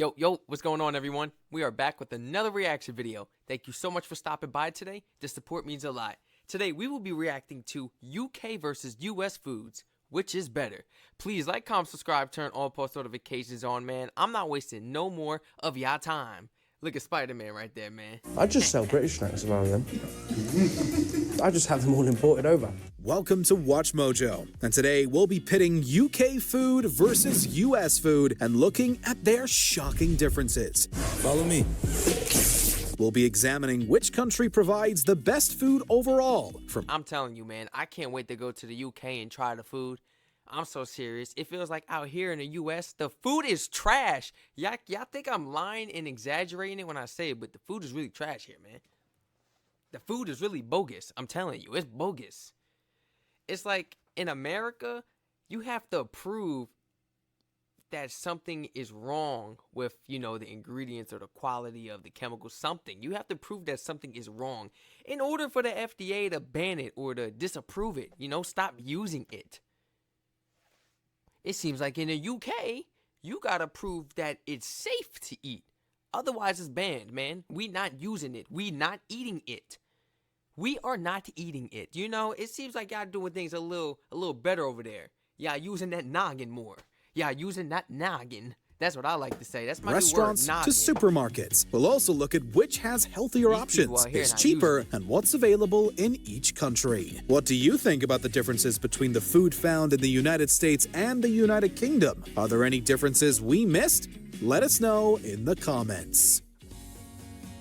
Yo, what's going on, everyone? We are back with another reaction video. Thank you so much for stopping by today. The support means a lot. Today, we will be reacting to UK versus US foods. Which is better? Please like, comment, subscribe, turn all post notifications on, man. I'm not wasting no more of y'all time. Look at Spider-Man right there, man. I just sell British snacks if I them. I just have them all imported over. Welcome to Watch Mojo, and today we'll be pitting UK food versus US food and looking at their shocking differences. Follow me. We'll be examining which country provides the best food overall. I'm telling you, man, I can't wait to go to the UK and try the food. I'm so serious. It feels like out here in the US, the food is trash. Y'all think I'm lying and exaggerating it when I say it, but the food is really trash here, man. The food is really bogus. I'm telling you, it's bogus. It's like in America, you have to prove that something is wrong with, the ingredients or the quality of the chemicals, something. You have to prove that something is wrong in order for the FDA to ban it or to disapprove it, stop using it. It seems like in the UK, you gotta prove that it's safe to eat. Otherwise, it's banned, man. We not using it. We not eating it. We are not eating it. It seems like y'all doing things a little better over there. Y'all using that noggin more. Y'all using that noggin. That's what I like to say. That's my Restaurants new word, to noggin. supermarkets. We'll also look at which has healthier options, is cheaper, and what's available in each country. What do you think about the differences between the food found in the United States and the United Kingdom? Are there any differences we missed? Let us know in the comments.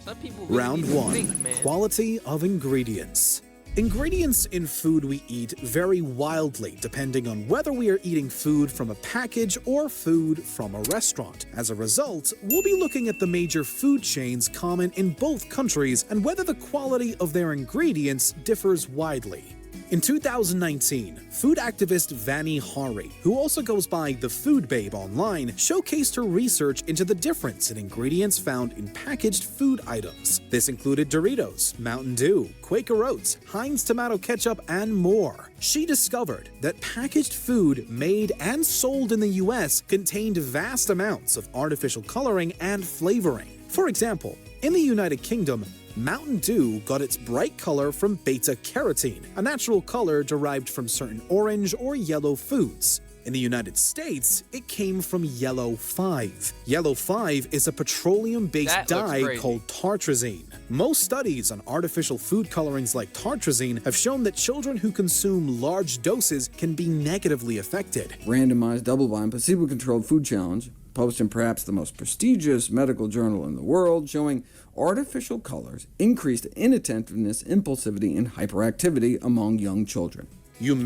Some people really Round need to 1. think, man. Quality of ingredients. Ingredients in food we eat vary wildly depending on whether we are eating food from a package or food from a restaurant. As a result, we'll be looking at the major food chains common in both countries and whether the quality of their ingredients differs widely. In 2019, food activist Vani Hari, who also goes by the Food Babe online, showcased her research into the difference in ingredients found in packaged food items. This included Doritos, Mountain Dew, Quaker Oats, Heinz tomato ketchup, and more. She discovered that packaged food made and sold in the US contained vast amounts of artificial coloring and flavoring. For example, in the United Kingdom, Mountain Dew got its bright color from beta-carotene, a natural color derived from certain orange or yellow foods. In the United States, it came from Yellow 5. Yellow 5 is a petroleum-based dye called tartrazine. Most studies on artificial food colorings like tartrazine have shown that children who consume large doses can be negatively affected. Randomized, double-blind, placebo-controlled food challenge published in perhaps the most prestigious medical journal in the world, showing artificial colors increased inattentiveness, impulsivity, and hyperactivity among young children.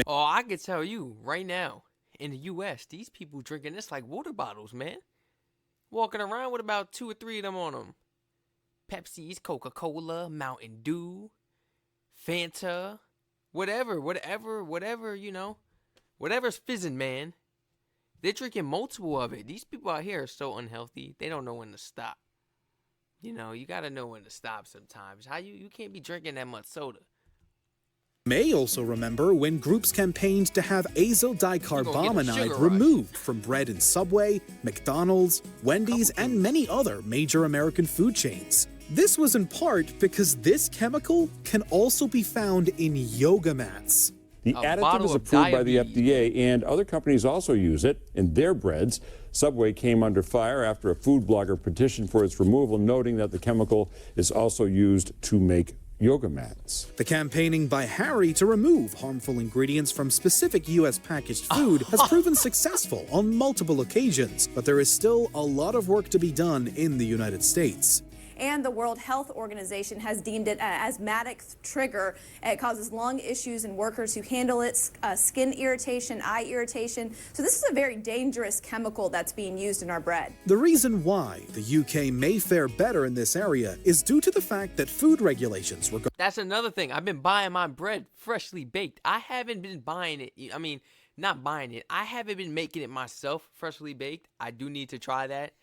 Oh, I can tell you right now, in the US, these people drinking this like water bottles, man. Walking around with about 2 or 3 of them on them. Pepsi's, Coca-Cola, Mountain Dew, Fanta, whatever, whatever's fizzing, man. They're drinking multiple of it. These people out here are so unhealthy. They don't know when to stop. You gotta know when to stop sometimes. You can't be drinking that much soda. May also remember when groups campaigned to have azyl dicarbonamide removed from bread in Subway, McDonald's, Wendy's, and many other major American food chains. This was in part because this chemical can also be found in yoga mats. The additive is approved by the FDA, and other companies also use it in their breads. Subway came under fire after a food blogger petitioned for its removal, noting that the chemical is also used to make yoga mats. The campaigning by Harry to remove harmful ingredients from specific U.S. packaged food has proven successful on multiple occasions, but there is still a lot of work to be done in the United States. And the World Health Organization has deemed it an asthmatic trigger. It causes lung issues in workers who handle it, skin irritation, eye irritation. So this is a very dangerous chemical that's being used in our bread. The reason why the UK may fare better in this area is due to the fact that food regulations regarding... That's another thing. I've been buying my bread freshly baked. I haven't been buying it. Not buying it. I haven't been making it myself freshly baked. I do need to try that.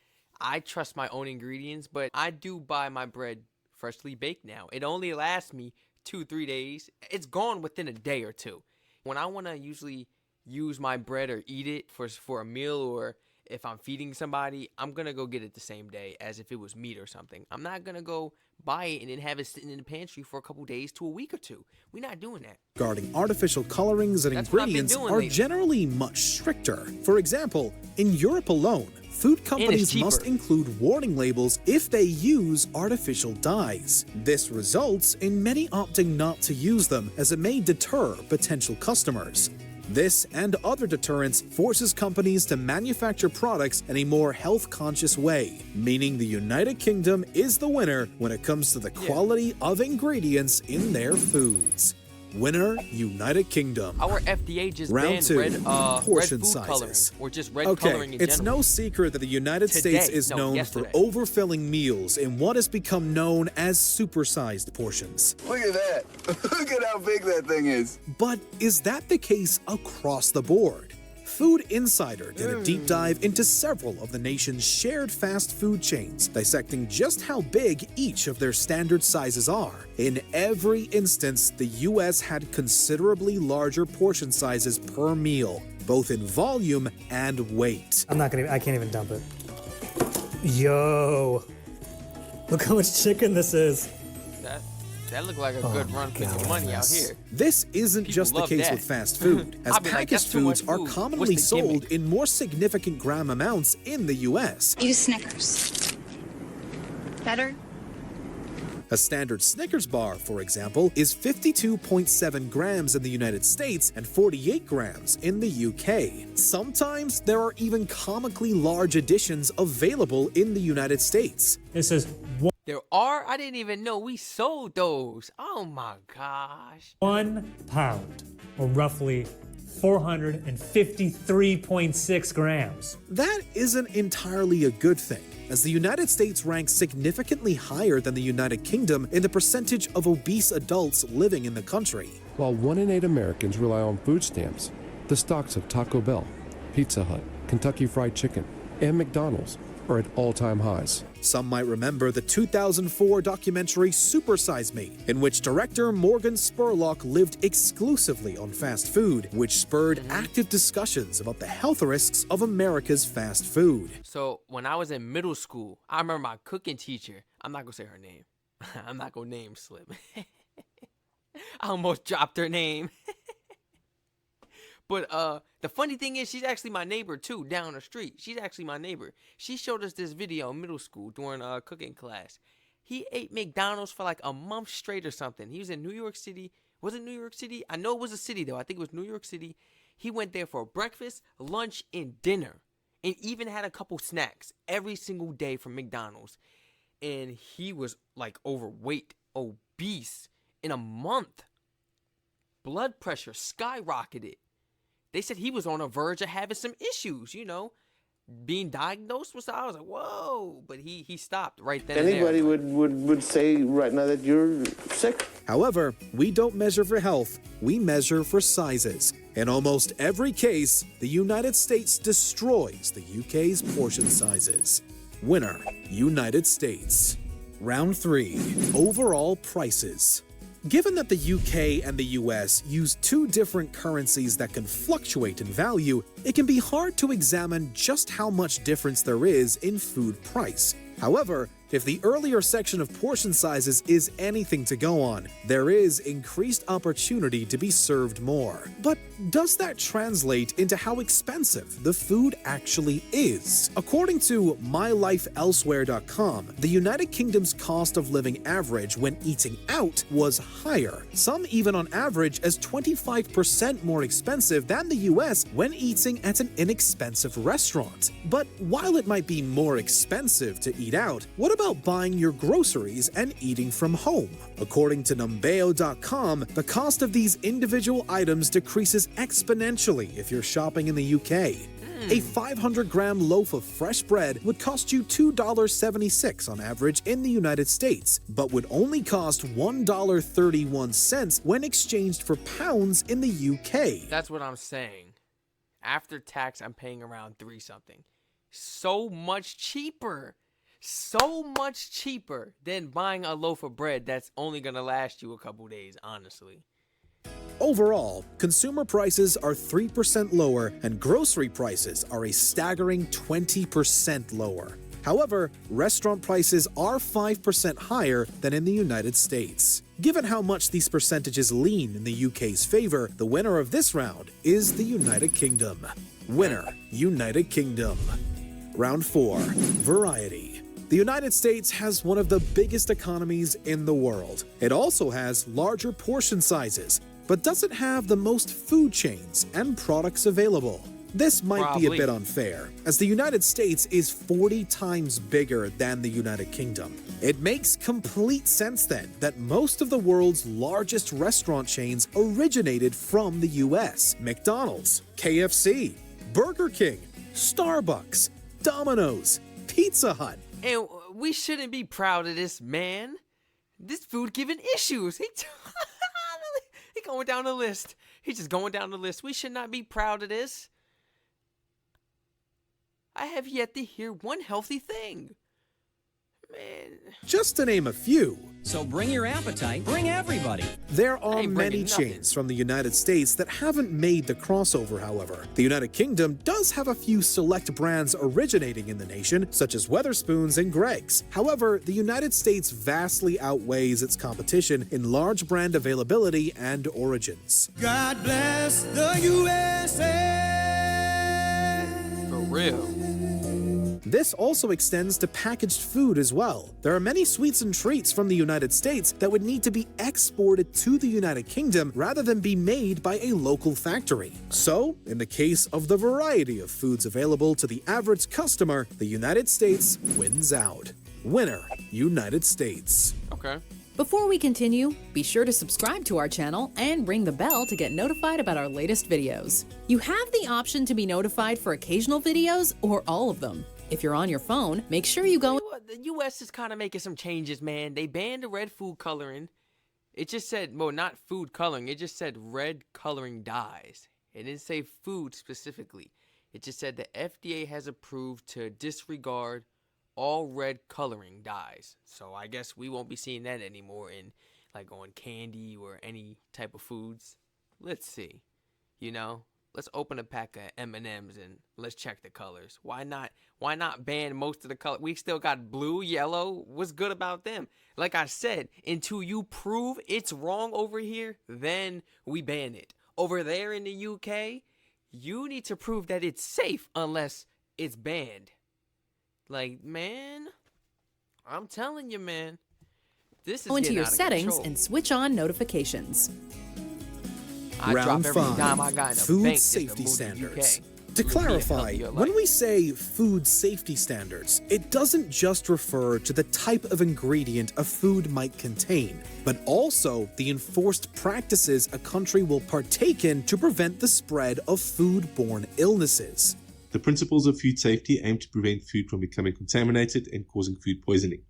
I trust my own ingredients, but I do buy my bread freshly baked now. It only lasts me 2-3 days. It's gone within a day or two. When I want to usually use my bread or eat it for a meal, or if I'm feeding somebody, I'm gonna go get it the same day as if it was meat or something. I'm not gonna go buy it and then have it sitting in the pantry for a couple days to a week or two. We're not doing that. Regarding artificial colorings and That's what I've been ingredients doing are lately. generally much stricter. For example, in Europe alone, food companies must cheaper. include warning labels if they use artificial dyes. This results in many opting not to use them, as it may deter potential customers. This and other deterrents forces companies to manufacture products in a more health-conscious way, meaning the United Kingdom is the winner when it comes to the quality of ingredients in their foods. Winner, United Kingdom. Our FDA just Round banned 2, red portion food sizes. coloring, or just red Okay, coloring in it's general. no secret that the United States Today. is No, known yesterday. for overfilling meals in what has become known as supersized portions. Look at that. Look at how big that thing is. But is that the case across the board? Food Insider did a deep dive into several of the nation's shared fast food chains, dissecting just how big each of their standard sizes are. In every instance, the US had considerably larger portion sizes per meal, both in volume and weight. I can't even dump it. Yo. Look how much chicken this is. That looked like a good run for your money out here. This isn't People just the love case that. with fast food, as I'll be like, packaged "That's too much foods are food. commonly What's the sold gimmick?" in more significant gram amounts in the US. Eat a Snickers. Better? A standard Snickers bar, for example, is 52.7 grams in the United States and 48 grams in the UK. Sometimes there are even comically large editions available in the United States. This is There are? I didn't even know we sold those. Oh my gosh. 1 pound, or roughly 453.6 grams. That isn't entirely a good thing, as the United States ranks significantly higher than the United Kingdom in the percentage of obese adults living in the country. While 1 in 8 Americans rely on food stamps, the stocks of Taco Bell, Pizza Hut, Kentucky Fried Chicken, and McDonald's are at all-time highs. Some might remember the 2004 documentary Super Size Me, in which director Morgan Spurlock lived exclusively on fast food, which spurred active discussions about the health risks of America's fast food. So when I was in middle school, I remember my cooking teacher. I'm not gonna say her name. I'm not gonna name slip. I almost dropped her name. But the funny thing is, she's actually my neighbor too, down the street. She's actually my neighbor. She showed us this video in middle school during cooking class. He ate McDonald's for like a month straight or something. He was in New York City. Was it New York City? I know it was a city though. I think it was New York City. He went there for breakfast, lunch, and dinner, and even had a couple snacks every single day from McDonald's. And he was like overweight, obese in a month. Blood pressure skyrocketed. They said he was on the verge of having some issues, you know, being diagnosed with. I was like, whoa, but he stopped right then. Anybody and there. would say right now that you're sick. However, we don't measure for health, we measure for sizes. In almost every case, the United States destroys the UK's portion sizes. Winner, United States. Round 3, overall prices. Given that the UK and the US use two different currencies that can fluctuate in value, it can be hard to examine just how much difference there is in food price. However, if the earlier section of portion sizes is anything to go on, there is increased opportunity to be served more. But does that translate into how expensive the food actually is? According to MyLifeElsewhere.com, the United Kingdom's cost of living average when eating out was higher, some even on average as 25% more expensive than the US when eating at an inexpensive restaurant. But while it might be more expensive to eat out, what about buying your groceries and eating from home? According to Numbeo.com, the cost of these individual items decreases exponentially if you're shopping in the UK. A 500-gram loaf of fresh bread would cost you $2.76 on average in the United States, but would only cost $1.31 when exchanged for pounds in the UK. That's what I'm saying. After tax, I'm paying around 3 something. So much cheaper. So much cheaper than buying a loaf of bread that's only gonna last you a couple days, honestly. Overall, consumer prices are 3% lower and grocery prices are a staggering 20% lower. However, restaurant prices are 5% higher than in the United States. Given how much these percentages lean in the UK's favor, the winner of this round is the United Kingdom. Winner, United Kingdom. Round 4, Variety. The United States has one of the biggest economies in the world. It also has larger portion sizes, but doesn't have the most food chains and products available. This might be a bit unfair, as the United States is 40 times bigger than the United Kingdom. It makes complete sense then that most of the world's largest restaurant chains originated from the US. McDonald's, KFC, Burger King, Starbucks, Domino's, Pizza Hut. And we shouldn't be proud of this, man. This food giving issues. He going down the list. He's just going down the list. We should not be proud of this. I have yet to hear one healthy thing. Man. Just to name a few. So bring your appetite, bring everybody. There are many chains from the United States that haven't made the crossover, however. The United Kingdom does have a few select brands originating in the nation, such as Wetherspoons and Greggs. However, the United States vastly outweighs its competition in large brand availability and origins. God bless the USA. For real. This also extends to packaged food as well. There are many sweets and treats from the United States that would need to be exported to the United Kingdom rather than be made by a local factory. So, in the case of the variety of foods available to the average customer, the United States wins out. Winner, United States. Okay. Before we continue, be sure to subscribe to our channel and ring the bell to get notified about our latest videos. You have the option to be notified for occasional videos or all of them. If you're on your phone, make sure you go. The U.S. is kind of making some changes, man. They banned the red food coloring. It just said, well, not food coloring. It just said red coloring dyes. It didn't say food specifically. It just said the FDA has approved to disregard all red coloring dyes. So I guess we won't be seeing that anymore in, like, on candy or any type of foods. Let's see. You know? Let's open a pack of M&Ms and let's check the colors. Why not? Why not ban most of the color? We still got blue, yellow. What's good about them? Like I said, until you prove it's wrong over here, then we ban it. Over there in the UK, you need to prove that it's safe unless it's banned. Like, man, I'm telling you, man. This is Go into your getting out of settings control. and switch on notifications. I Round drop every 5, dime I got in the food bank just to safety move to standards. UK. To It would be a clarify, healthier when life. we say food safety standards, it doesn't just refer to the type of ingredient a food might contain, but also the enforced practices a country will partake in to prevent the spread of foodborne illnesses. The principles of food safety aim to prevent food from becoming contaminated and causing food poisoning.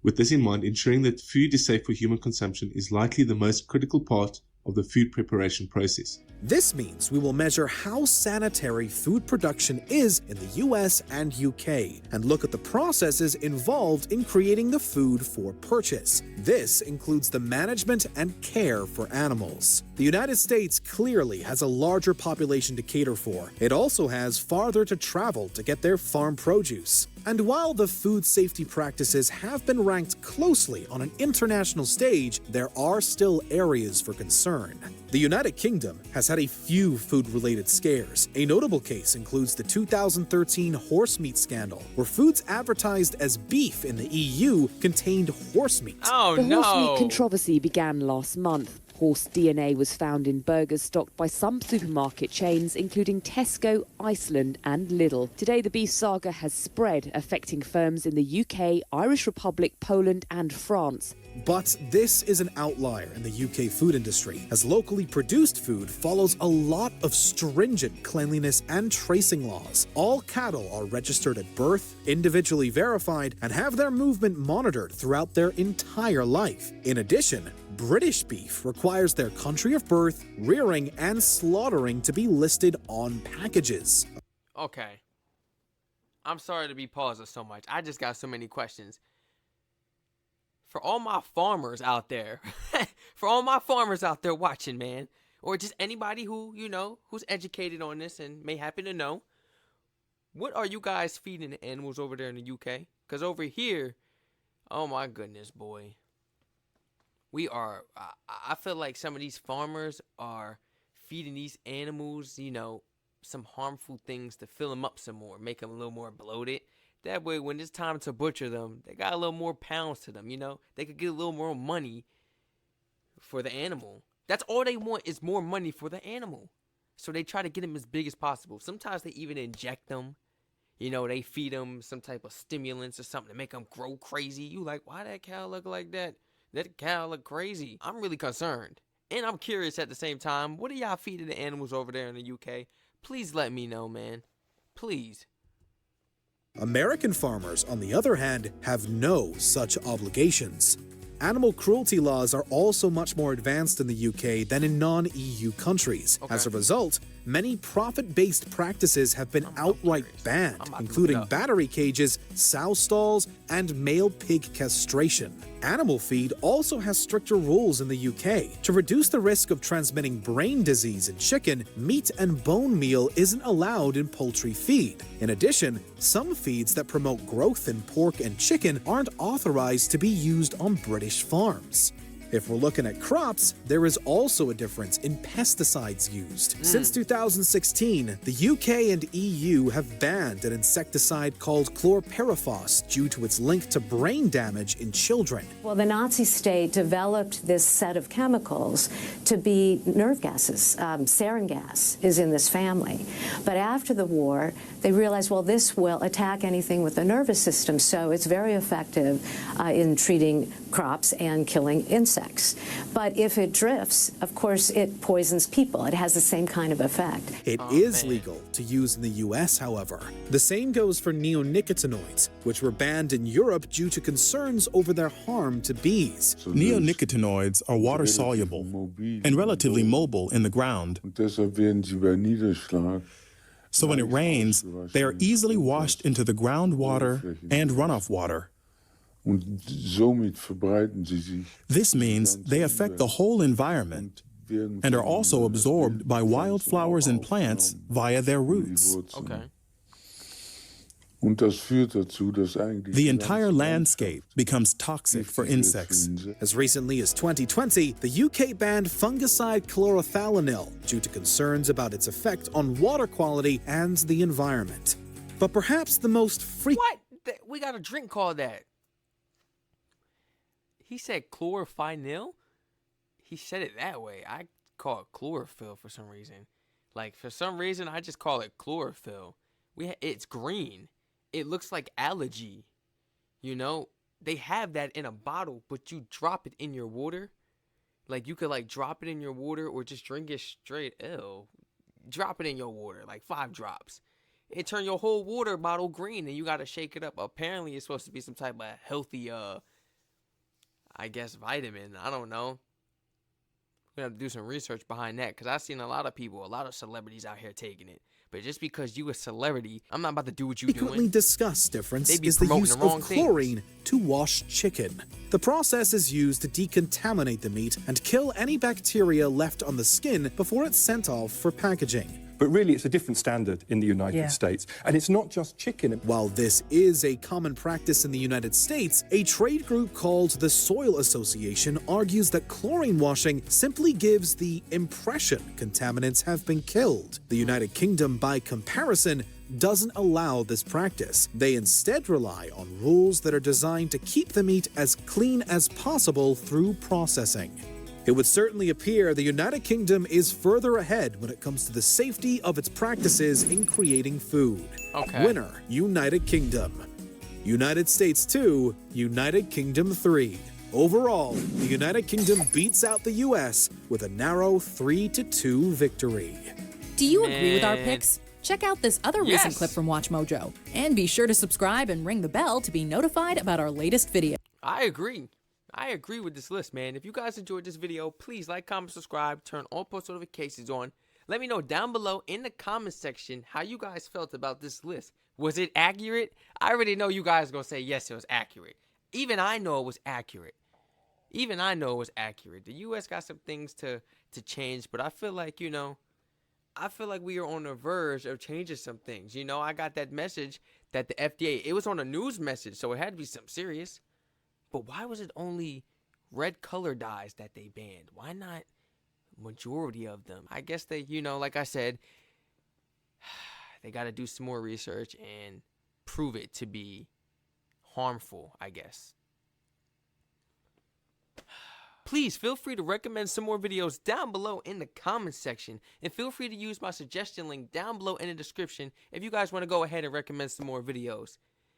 With this in mind, ensuring that food is safe for human consumption is likely the most critical part of the food preparation process. This means we will measure how sanitary food production is in the US and UK and look at the processes involved in creating the food for purchase. This includes the management and care for animals. The United States clearly has a larger population to cater for. It also has farther to travel to get their farm produce. And while the food safety practices have been ranked closely on an international stage, there are still areas for concern. The United Kingdom has had a few food-related scares. A notable case includes the 2013 horse meat scandal, where foods advertised as beef in the EU contained horse meat. Oh, The no. horse meat controversy began last month. Horse DNA was found in burgers stocked by some supermarket chains, including Tesco, Iceland and Lidl. Today, the beef saga has spread, affecting firms in the UK, Irish Republic, Poland and France. But this is an outlier in the UK food industry, as locally produced food follows a lot of stringent cleanliness and tracing laws. All cattle are registered at birth, individually verified, and have their movement monitored throughout their entire life. In addition, British beef requires their country of birth, rearing, and slaughtering to be listed on packages. Okay. I'm sorry to be pausing so much. I just got so many questions. For all my farmers out there, For all my farmers out there watching, man, or just anybody who, you know, who's educated on this and may happen to know, what are you guys feeding the animals over there in the UK? Because over here, oh my goodness, boy. I feel like some of these farmers are feeding these animals, you know, some harmful things to fill them up some more, make them a little more bloated. That way, when it's time to butcher them, they got a little more pounds to them, you know? They could get a little more money for the animal. That's all they want is more money for the animal. So they try to get them as big as possible. Sometimes they even inject them. You know, they feed them some type of stimulants or something to make them grow crazy. You like, why that cow look like that? That cow look crazy. I'm really concerned. And I'm curious at the same time. What are y'all feeding the animals over there in the UK? Please let me know, man. Please. American farmers, on the other hand, have no such obligations. Animal cruelty laws are also much more advanced in the UK than in non-EU countries. As a result, many profit-based practices have been outright banned, including battery cages, sow stalls, and male pig castration. Animal feed also has stricter rules in the UK. To reduce the risk of transmitting brain disease in chicken, meat and bone meal isn't allowed in poultry feed. In addition, some feeds that promote growth in pork and chicken aren't authorized to be used on British farms. If we're looking at crops, there is also a difference in pesticides used. Since 2016, the UK and EU have banned an insecticide called chlorpyrifos due to its link to brain damage in children. Well, the Nazi state developed this set of chemicals to be nerve gases. Sarin gas is in this family. But after the war, they realized, well, this will attack anything with the nervous system, so it's very effective in treating crops and killing insects. But if it drifts, of course, it poisons people. It has the same kind of effect. It is legal to use in the US, however. The same goes for neonicotinoids, which were banned in Europe due to concerns over their harm to bees. Neonicotinoids are water-soluble and relatively mobile in the ground. So when it rains, they are easily washed into the groundwater and runoff water. This means they affect the whole environment and are also absorbed by wildflowers and plants via their roots. The entire landscape becomes toxic for insects. As recently as 2020, the UK banned fungicide chlorothalonil due to concerns about its effect on water quality and the environment. But perhaps the most What? We got a drink called that. He said chlorophynyl? He said it that way. I call it chlorophyll for some reason. Like, for some reason, I just call it chlorophyll. It's green. It looks like algae. You know? They have that in a bottle, but you drop it in your water. Like, you could, like, drop it in your water or just drink it straight. Ew. Drop it in your water, like 5 drops. It turn your whole water bottle green, and you got to shake it up. Apparently, it's supposed to be some type of healthy, I guess, vitamin. I don't know. We're going to have to do some research behind that, because I've seen a lot of people, a lot of celebrities out here taking it. But just because you a celebrity, I'm not about to do what you doing. Frequently discussed difference is the use of chlorine to wash chicken. The process is used to decontaminate the meat and kill any bacteria left on the skin before it's sent off for packaging. But really, it's a different standard in the United States. And it's not just chicken. While this is a common practice in the United States, a trade group called the Soil Association argues that chlorine washing simply gives the impression contaminants have been killed. The United Kingdom, by comparison, doesn't allow this practice. They instead rely on rules that are designed to keep the meat as clean as possible through processing. It would certainly appear the United Kingdom is further ahead when it comes to the safety of its practices in creating food. Winner, United Kingdom. United States 2, United Kingdom 3. Overall, the United Kingdom beats out the US with a narrow 3-2 victory. Do you agree with our picks? Check out this other recent clip from Watch Mojo. And be sure to subscribe and ring the bell to be notified about our latest video. I agree. I agree with this list, man. If you guys enjoyed this video, please like, comment, subscribe, turn all post notifications on. Let me know down below in the comment section how you guys felt about this list. Was it accurate? I already know you guys are going to say yes, it was accurate. Even I know it was accurate. even I know it was accurate. The U.S. got some things to change, but I feel like, you know, I feel like we are on the verge of changing some things. You know, I got that message that the FDA, it was on a news message, so it had to be something serious. But why was it only red color dyes that they banned? Why not majority of them? I guess they, you know, like I said, they got to do some more research and prove it to be harmful, I guess. Please feel free to recommend some more videos down below in the comments section. And feel free to use my suggestion link down below in the description if you guys want to go ahead and recommend some more videos.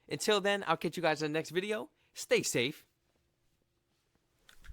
Until then, I'll catch you guys in the next video. Stay safe